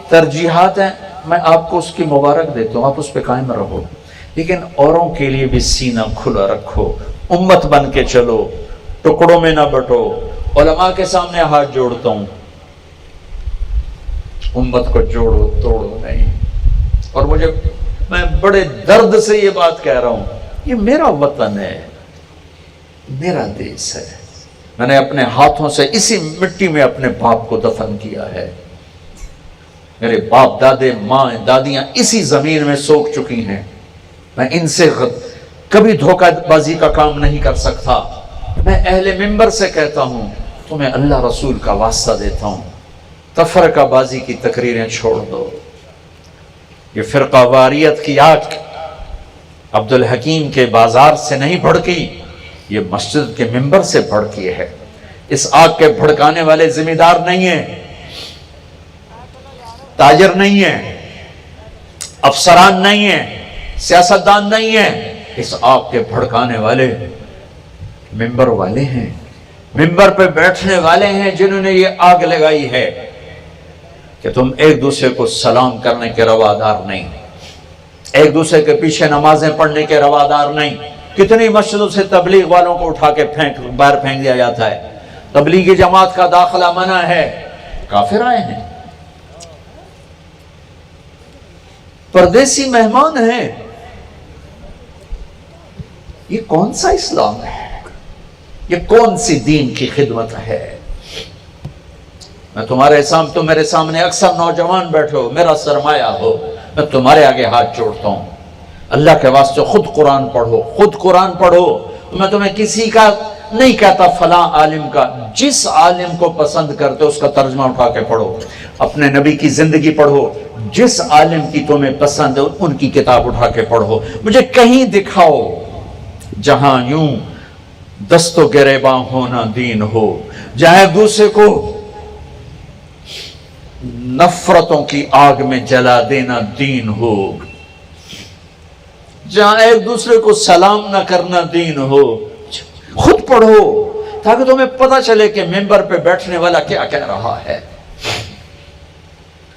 ترجیحات ہیں، میں آپ کو اس کی مبارک دیتا ہوں، آپ اس پہ قائم رہو، لیکن اوروں کے لیے بھی سینہ کھلا رکھو، امت بن کے چلو، ٹکڑوں میں نہ بٹو۔ علماء کے سامنے ہاتھ جوڑتا ہوں، امت کو جوڑو توڑو نہیں۔ اور میں بڑے درد سے یہ بات کہہ رہا ہوں، یہ میرا وطن ہے، میرا دیس ہے، میں نے اپنے ہاتھوں سے اسی مٹی میں اپنے باپ کو دفن کیا ہے، میرے باپ دادے ماں دادیاں اسی زمین میں سوکھ چکی ہیں، میں ان سے کبھی دھوکہ بازی کا کام نہیں کر سکتا۔ میں اہل منبر سے کہتا ہوں، تمہیں اللہ رسول کا واسطہ دیتا ہوں، تفرقہ بازی کی تقریریں چھوڑ دو۔ یہ فرقہ واریت کی آگ عبدالحکیم کے بازار سے نہیں بھڑکی، یہ مسجد کے منبر سے بھڑکی ہے۔ اس آگ کے بھڑکانے والے ذمہ دار نہیں ہیں، تاجر نہیں ہیں، افسران نہیں ہیں، سیاستدان نہیں ہیں، اس آگ کے بھڑکانے والے منبر والے ہیں، منبر پہ بیٹھنے والے ہیں جنہوں نے یہ آگ لگائی ہے کہ تم ایک دوسرے کو سلام کرنے کے روادار نہیں، ایک دوسرے کے پیچھے نمازیں پڑھنے کے روادار نہیں۔ کتنی مسجدوں سے تبلیغ والوں کو اٹھا کے باہر پھینک دیا جاتا ہے، تبلیغی جماعت کا داخلہ منع ہے، کافر آئے ہیں، پردیسی مہمان ہیں۔ یہ کون سا اسلام ہے؟ یہ کون سی دین کی خدمت ہے؟ میں تم میرے سامنے اکثر نوجوان بیٹھے ہو، میرا سرمایہ ہو، میں تمہارے آگے ہاتھ جوڑتا ہوں، اللہ کے واسطے خود قرآن پڑھو، خود قرآن پڑھو۔ میں تمہیں کسی کا نہیں کہتا فلاں عالم کا، جس عالم کو پسند کرتے اس کا ترجمہ اٹھا کے پڑھو، اپنے نبی کی زندگی پڑھو، جس عالم کی تمہیں پسند ہے ان کی کتاب اٹھا کے پڑھو۔ مجھے کہیں دکھاؤ جہاں یوں دست و گریباں ہونا دین ہو، جہاں ایک دوسرے کو نفرتوں کی آگ میں جلا دینا دین ہو، جہاں ایک دوسرے کو سلام نہ کرنا دین ہو۔ خود پڑھو تاکہ تمہیں پتہ چلے کہ منبر پہ بیٹھنے والا کیا کہہ رہا ہے،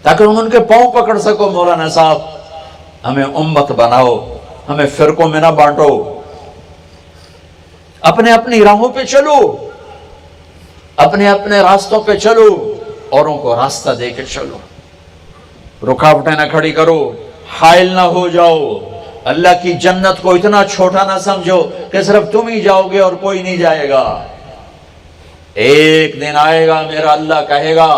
تاکہ تم ان کے پاؤں پکڑ سکو۔ مولانا صاحب ہمیں امت بناؤ، ہمیں فرقوں میں نہ بانٹو، اپنے اپنی راہوں پہ چلو، اپنے اپنے راستوں پہ چلو، اوروں کو راستہ دے کے چلو، رکاوٹیں نہ کھڑی کرو، حائل نہ ہو جاؤ۔ اللہ کی جنت کو اتنا چھوٹا نہ سمجھو کہ صرف تم ہی جاؤ گے اور کوئی نہیں جائے گا۔ ایک دن آئے گا میرا اللہ کہے گا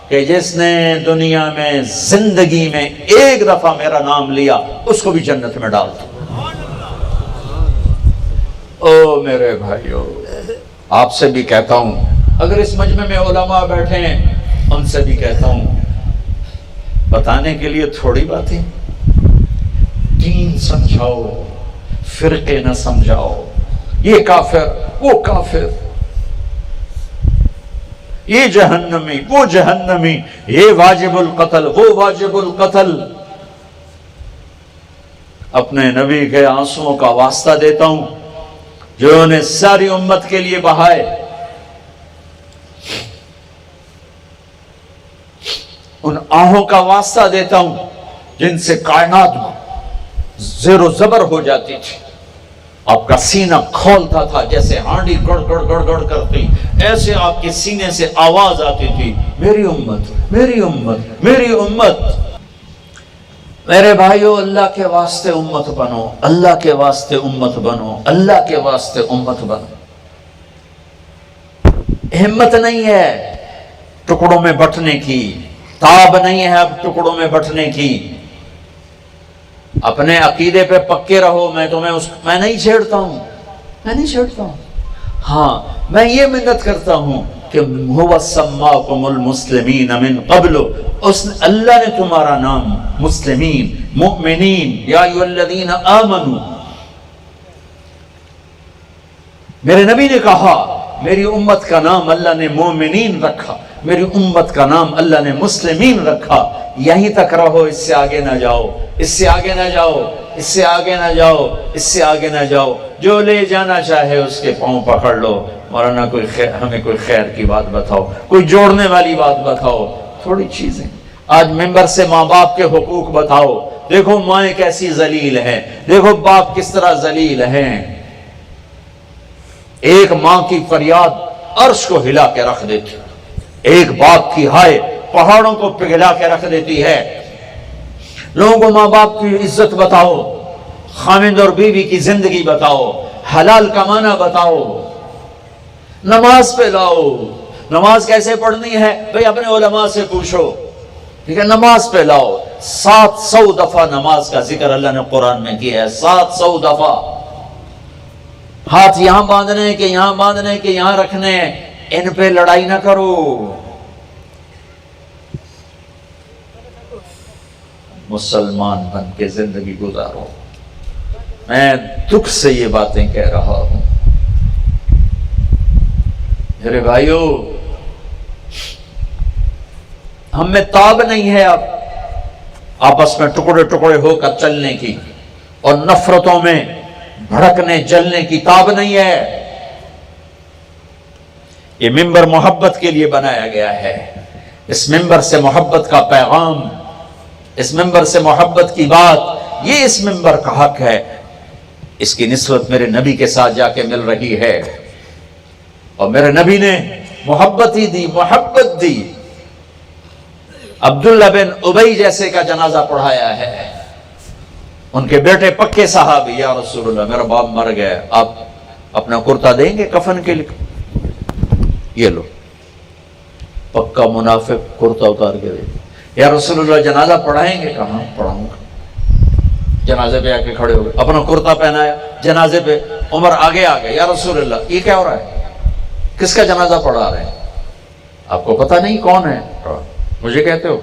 کہ جس نے دنیا میں زندگی میں ایک دفعہ میرا نام لیا اس کو بھی جنت میں ڈال دو۔ او میرے بھائیو، آپ سے بھی کہتا ہوں، اگر اس مجمع میں علماء بیٹھے ہیں ان سے بھی کہتا ہوں، بتانے کے لیے تھوڑی باتیں، دین سمجھاؤ، فرقے نہ سمجھاؤ، یہ کافر وہ کافر، یہ جہنمی وہ جہنمی، یہ واجب القتل وہ واجب القتل۔ اپنے نبی کے آنسوؤں کا واسطہ دیتا ہوں جو انہوں نے ساری امت کے لیے بہائے، ان آہوں کا واسطہ دیتا ہوں جن سے کائنات زیر و زبر ہو جاتی تھی، آپ کا سینہ کھولتا تھا جیسے ہانڈی گڑ گڑ گڑ گڑ کرتی، ایسے آپ کے سینے سے آواز آتی تھی، میری امت میری امت میری امت۔ میرے بھائیو، اللہ کے واسطے امت بنو، اللہ کے واسطے امت بنو، اللہ کے واسطے امت بنو۔ ہمت نہیں ہے ٹکڑوں میں بٹنے کی، تاب نہیں ہے اب ٹکڑوں میں بٹنے کی۔ اپنے عقیدے پہ پکے رہو، میں نہیں چھیڑتا ہوں، میں نہیں چھیڑتا ہوں۔ ہاں میں یہ منت کرتا ہوں کہ هو سماکم المسلمین من قبل، اللہ نے تمہارا نام مسلمین مؤمنین یا ایھا الذین آمنوا، میرے نبی نے کہا میری امت کا نام اللہ نے مومنین رکھا، میری امت کا نام اللہ نے مسلمین رکھا۔ یہیں تک رہو، اس سے آگے نہ جاؤ، اس سے آگے نہ جاؤ، اس سے آگے نہ جاؤ، اس سے آگے نہ جاؤ۔ جو لے جانا چاہے اس کے پاؤں پکڑ لو۔ مولانا ہمیں کوئی خیر کی بات بتاؤ، کوئی جوڑنے والی بات بتاؤ، تھوڑی چیزیں آج ممبر سے ماں باپ کے حقوق بتاؤ، دیکھو مائیں کیسی ذلیل ہیں، دیکھو باپ کس طرح ذلیل ہیں۔ ایک ماں کی فریاد عرش کو ہلا کے رکھ دیتی، ایک باپ کی ہائے پہاڑوں کو پگھلا کے رکھ دیتی ہے۔ لوگوں کو ماں باپ کی عزت بتاؤ، خاوند اور بیوی کی زندگی بتاؤ، حلال کمانا بتاؤ، نماز پہ لاؤ۔ نماز کیسے پڑھنی ہے بھئی اپنے علماء سے پوچھو، ٹھیک ہے؟ نماز پہ لاؤ۔ 700 دفعہ نماز کا ذکر اللہ نے قرآن میں کیا ہے، 700 دفعہ۔ ہاتھ یہاں باندھنے کہ یہاں باندھنے کہ یہاں رکھنے، ان پہ لڑائی نہ کرو۔ مسلمان بن کے زندگی گزارو۔ میں دکھ سے یہ باتیں کہہ رہا ہوں میرے بھائیو، ہم میں تاب نہیں ہے اب آپس میں ٹکڑے ٹکڑے ہو کر چلنے کی، اور نفرتوں میں بھڑکنے جلنے کی تاب نہیں ہے۔ یہ ممبر محبت کے لیے بنایا گیا ہے۔ اس ممبر سے محبت کا پیغام، اس ممبر سے محبت کی بات، یہ اس ممبر کا حق ہے۔ اس کی نسبت میرے نبی کے ساتھ جا کے مل رہی ہے، اور میرے نبی نے محبت ہی دی، محبت دی۔ عبداللہ بن ابی جیسے کا جنازہ پڑھایا ہے، ان کے بیٹے پکے صحابی، یا رسول اللہ میرا باپ مر گیا، آپ اپنا کرتا دیں گے کفن کے لیے؟ یہ لو، پکا منافق کرتا اتار کے دے، یا رسول اللہ جنازہ پڑھائیں گے؟ کہاں پڑھاؤں گا۔ جنازے پہ آ کے کھڑے ہو گئے، اپنا کرتا پہنایا، جنازے پہ عمر آگے آ گئے، یا رسول اللہ یہ کیا ہو رہا ہے؟ کس کا جنازہ پڑھا رہے ہیں؟ آپ کو پتہ نہیں کون ہے؟ مجھے کہتے ہو؟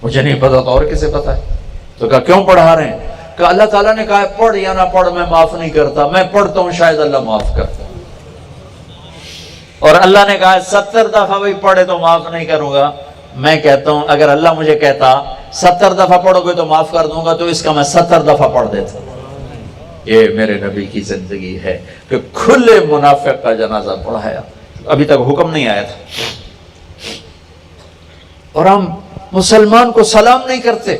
مجھے نہیں پتا تو اور کسے پتا ہے؟ تو کہا کیوں پڑھا رہے ہیں؟ کہا اللہ تعالیٰ نے کہا پڑھ یا نہ پڑھ میں معاف نہیں کرتا، میں پڑھتا ہوں شاید اللہ معاف کرتا، اور اللہ نے کہا 70 دفعہ بھی پڑھے تو معاف نہیں کروں گا۔ میں کہتا ہوں اگر اللہ مجھے کہتا 70 دفعہ پڑھو گے تو معاف کر دوں گا، تو اس کا میں 70 دفعہ پڑھ دیتا۔ یہ میرے نبی کی زندگی ہے کہ کھلے منافق کا جنازہ پڑھایا، ابھی تک حکم نہیں آیا تھا، اور ہم مسلمان کو سلام نہیں کرتے۔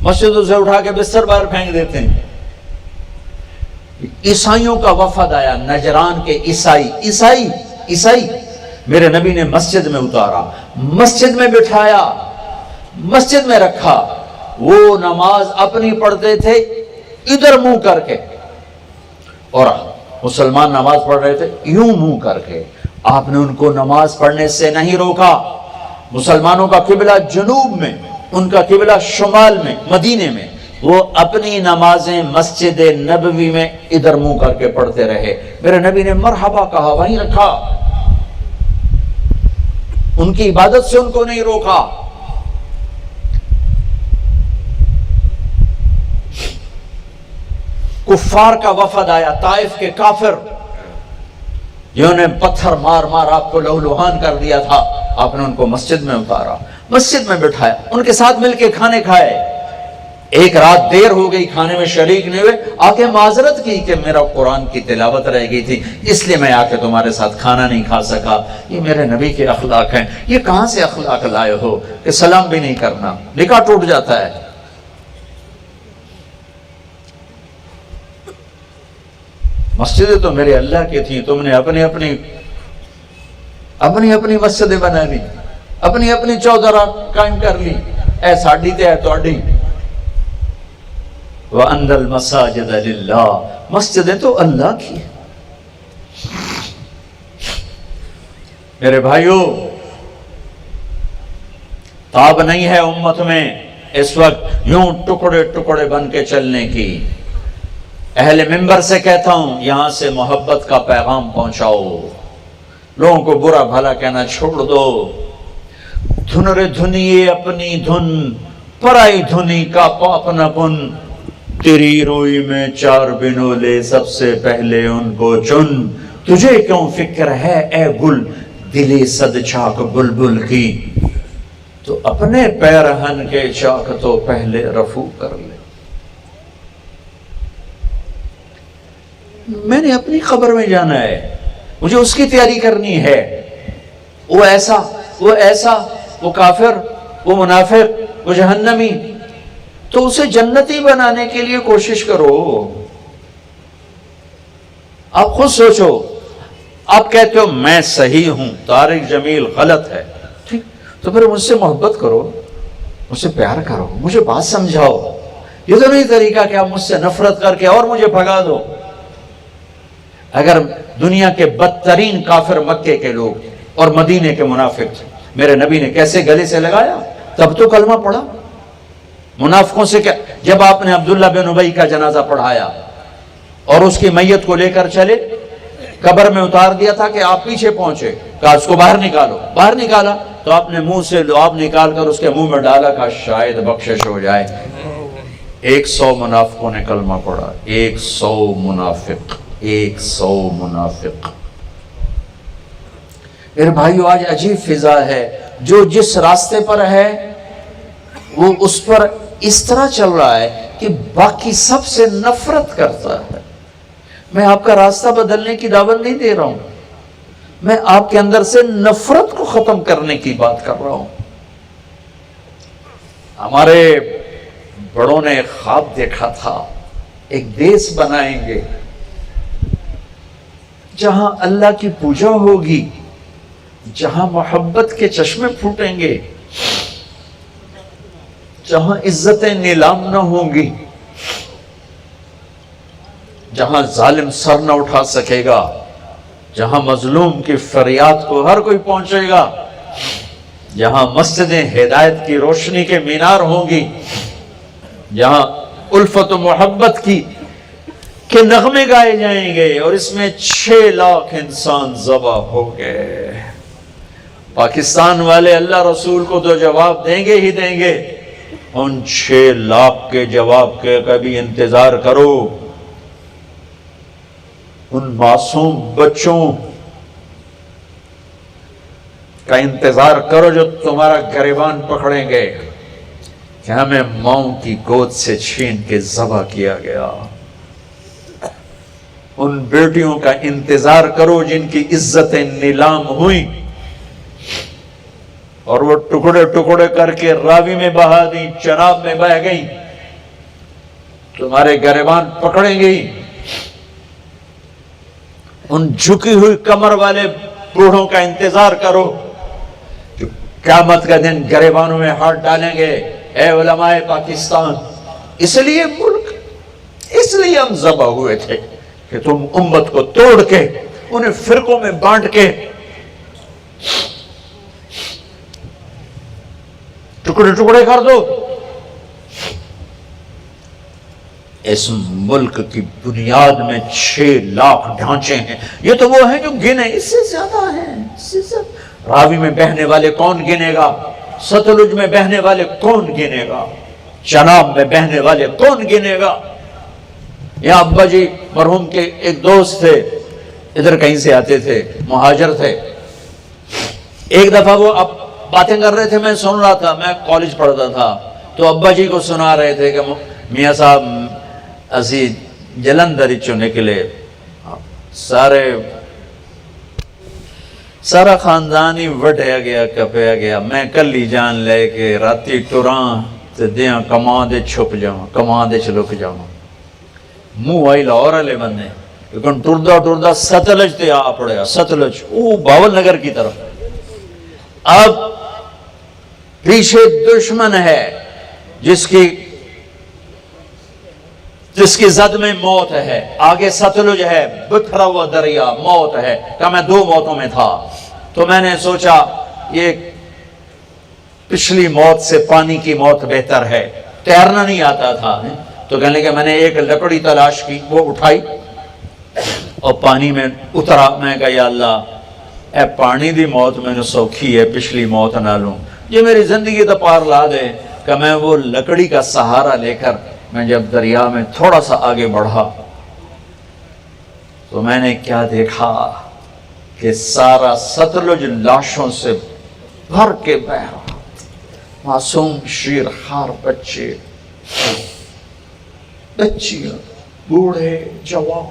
مسجدوں سے اٹھا کے بستر باہر پھینک دیتے ہیں۔ عیسائیوں کا وفد آیا، نجران کے عیسائی میرے نبی نے مسجد میں اتارا، مسجد میں بٹھایا، مسجد میں رکھا۔ وہ نماز اپنی پڑھتے تھے ادھر منہ کر کے، اور مسلمان نماز پڑھ رہے تھے یوں منہ کر کے۔ آپ نے ان کو نماز پڑھنے سے نہیں روکا۔ مسلمانوں کا قبلہ جنوب میں، ان کا قبلہ شمال میں، مدینے میں، وہ اپنی نمازیں مسجد نبوی میں ادھر منہ کر کے پڑھتے رہے۔ میرے نبی نے مرحبا کہا، وہیں رکھا، ان کی عبادت سے ان کو نہیں روکا۔ کفار کا وفد آیا، طائف کے کافر جنہوں نے پتھر مار مار آپ کو لہولہان کر دیا تھا، آپ نے ان کو مسجد میں اتارا، مسجد میں بٹھایا، ان کے ساتھ مل کے کھانے کھائے۔ ایک رات دیر ہو گئی، کھانے میں شریک نہیں ہوئے، آ کے معذرت کی کہ میرا قرآن کی تلاوت رہ گئی تھی، اس لیے میں آ کے تمہارے ساتھ کھانا نہیں کھا سکا۔ یہ میرے نبی کے اخلاق ہیں۔ یہ کہاں سے اخلاق لائے ہو کہ سلام بھی نہیں کرنا؟ نکاح ٹوٹ جاتا ہے۔ مسجدیں تو میرے اللہ کی تھیں، تم نے اپنی اپنی مسجدیں بنا لی، اپنی چودرہ قائم کر لی۔ اے ساڈی تے ہے تہاڈی۔ وَأَنَّ الْمَسَاجِدَ لِلَّهِ، مسجدیں تو اللہ کی ہیں۔ میرے بھائیو، تاب نہیں ہے امت میں اس وقت یوں ٹکڑے ٹکڑے بن کے چلنے کی۔ اہل منبر سے کہتا ہوں، یہاں سے محبت کا پیغام پہنچاؤ، لوگوں کو برا بھلا کہنا چھوڑ دو۔ دھن رے دھنیے اپنی دھن، پرائی دھنی کا اپنا پن، تیری روئی میں 4 بنولے سب سے پہلے ان کو چن۔ تجھے کیوں فکر ہے اے گل، دلی صد چاک بلبل کی، تو اپنے پیرہن کے چاک تو پہلے رفو کر لے۔ میں نے اپنی قبر میں جانا ہے, مجھے اس کی تیاری کرنی ہے. وہ ایسا, وہ کافر, وہ منافق, وہ جہنمی, تو اسے جنتی بنانے کے لیے کوشش کرو. آپ خود سوچو, آپ کہتے ہو میں صحیح ہوں, طارق جمیل غلط ہے, ٹھیک, تو پھر مجھ سے محبت کرو, مجھ سے پیار کرو, مجھے بات سمجھاؤ. یہ تو نہیں طریقہ کہ آپ مجھ سے نفرت کر کے اور مجھے بھگا دو. اگر دنیا کے بدترین کافر مکے کے لوگ اور مدینے کے منافق تھے, میرے نبی نے کیسے گلے سے لگایا, تب تو کلمہ پڑھا. منافقوں سے کیا, جب آپ نے عبداللہ بن ابی کا جنازہ پڑھایا اور اس کی میت کو لے کر چلے, قبر میں اتار دیا تھا کہ آپ پیچھے پہنچے, کہا اس کو باہر نکالو. باہر نکالا تو آپ نے منہ سے لعاب نکال کر اس کے منہ میں ڈالا, کہا شاید بخشش ہو جائے. 100 منافقوں نے کلمہ پڑھا, 100 منافق, 100 منافق. میرے بھائیو, آج عجیب فضا ہے, جو جس راستے پر ہے وہ اس پر اس طرح چل رہا ہے کہ باقی سب سے نفرت کرتا ہے. میں آپ کا راستہ بدلنے کی دعوت نہیں دے رہا ہوں, میں آپ کے اندر سے نفرت کو ختم کرنے کی بات کر رہا ہوں. ہمارے بڑوں نے خواب دیکھا تھا, ایک دیس بنائیں گے جہاں اللہ کی پوجا ہوگی, جہاں محبت کے چشمے پھوٹیں گے, جہاں عزتیں نیلام نہ ہوں گی, جہاں ظالم سر نہ اٹھا سکے گا, جہاں مظلوم کی فریاد کو ہر کوئی پہنچے گا, جہاں مسجدیں ہدایت کی روشنی کے مینار ہوں گی, جہاں الفت و محبت کے نغمے گائے جائیں گے, اور اس میں 6 لاکھ انسان ذبح ہو گئے. پاکستان والے اللہ رسول کو تو جواب دیں گے ہی دیں گے, ان 6 لاکھ کے جواب کے کبھی انتظار کرو. ان معصوم بچوں کا انتظار کرو جو تمہارا گریبان پکڑیں گے کہ ہمیں ماؤں کی گود سے چھین کے ذبح کیا گیا. ان بیٹیوں کا انتظار کرو جن کی عزتیں نیلام ہوئیں اور وہ ٹکڑے ٹکڑے کر کے راوی میں بہا دیں, چناب میں بہہ گئیں, تمہارے گریبان پکڑیں گے. ان جھکی ہوئی کمر والے بوڑھوں کا انتظار کرو جو قیامت کا دن گریبانوں میں ہاتھ ڈالیں گے. اے علماء پاکستان, اس لیے ملک, اس لیے ہم ذبح ہوئے تھے کہ تم امت کو توڑ کے انہیں فرقوں میں بانٹ کے ٹکڑے ٹکڑے کر دو. اس ملک کی بنیاد میں 6 لاکھ ڈھانچے ہیں. یہ تو وہ ہیں جو گنے, اس سے زیادہ ہیں. راوی میں بہنے والے کون گنے گا, ستلج میں بہنے والے کون گنے گا, چناب میں بہنے والے کون گنے گا. یہاں ابا جی مرحوم کے ایک دوست تھے, ادھر کہیں سے آتے تھے, مہاجر تھے. ایک دفعہ وہ اب باتیں کر رہے تھے, میں سن رہا تھا, میں کالج پڑھتا تھا, تو ابا جی کو سنا رہے تھے کہ میاں صاحب اسی جلندھر چوں نکلے, سارا خاندان ہی وڈیا گیا, کپیا گیا. میں کلی جان لے کے راتی ٹراں تے دیاں کماں دے چھپ جاواں, کماں دے چلک جاواں. منہ آئی لاہور والے بندے, لیکن ٹردا ٹردا ستلج تے آ پڑیا, ستلج وہ باول نگر کی طرف. اب پیچھے دشمن ہے جس کی زد میں موت ہے, آگے ستلج ہے, بکھرا ہوا دریا, موت ہے. کہ میں 2 موتوں میں تھا, تو میں نے سوچا یہ پچھلی موت سے پانی کی موت بہتر ہے. تیرنا نہیں آتا تھا, تو کہنے کہ میں نے ایک لکڑی تلاش کی, وہ اٹھائی اور پانی میں اترا. میں کہا یا اللہ, اے پانی دی موت میں نے سوکھی ہے, پچھلی موت نہ لوں, یہ میری زندگی تو پار لا دے. کہ میں وہ لکڑی کا سہارا لے کر میں جب دریا میں تھوڑا سا آگے بڑھا تو میں نے کیا دیکھا کہ سارا ستلج لاشوں سے بھر کے بہہ رہا. معصوم شیر خار بچے, بچیاں, بوڑھے, جوان,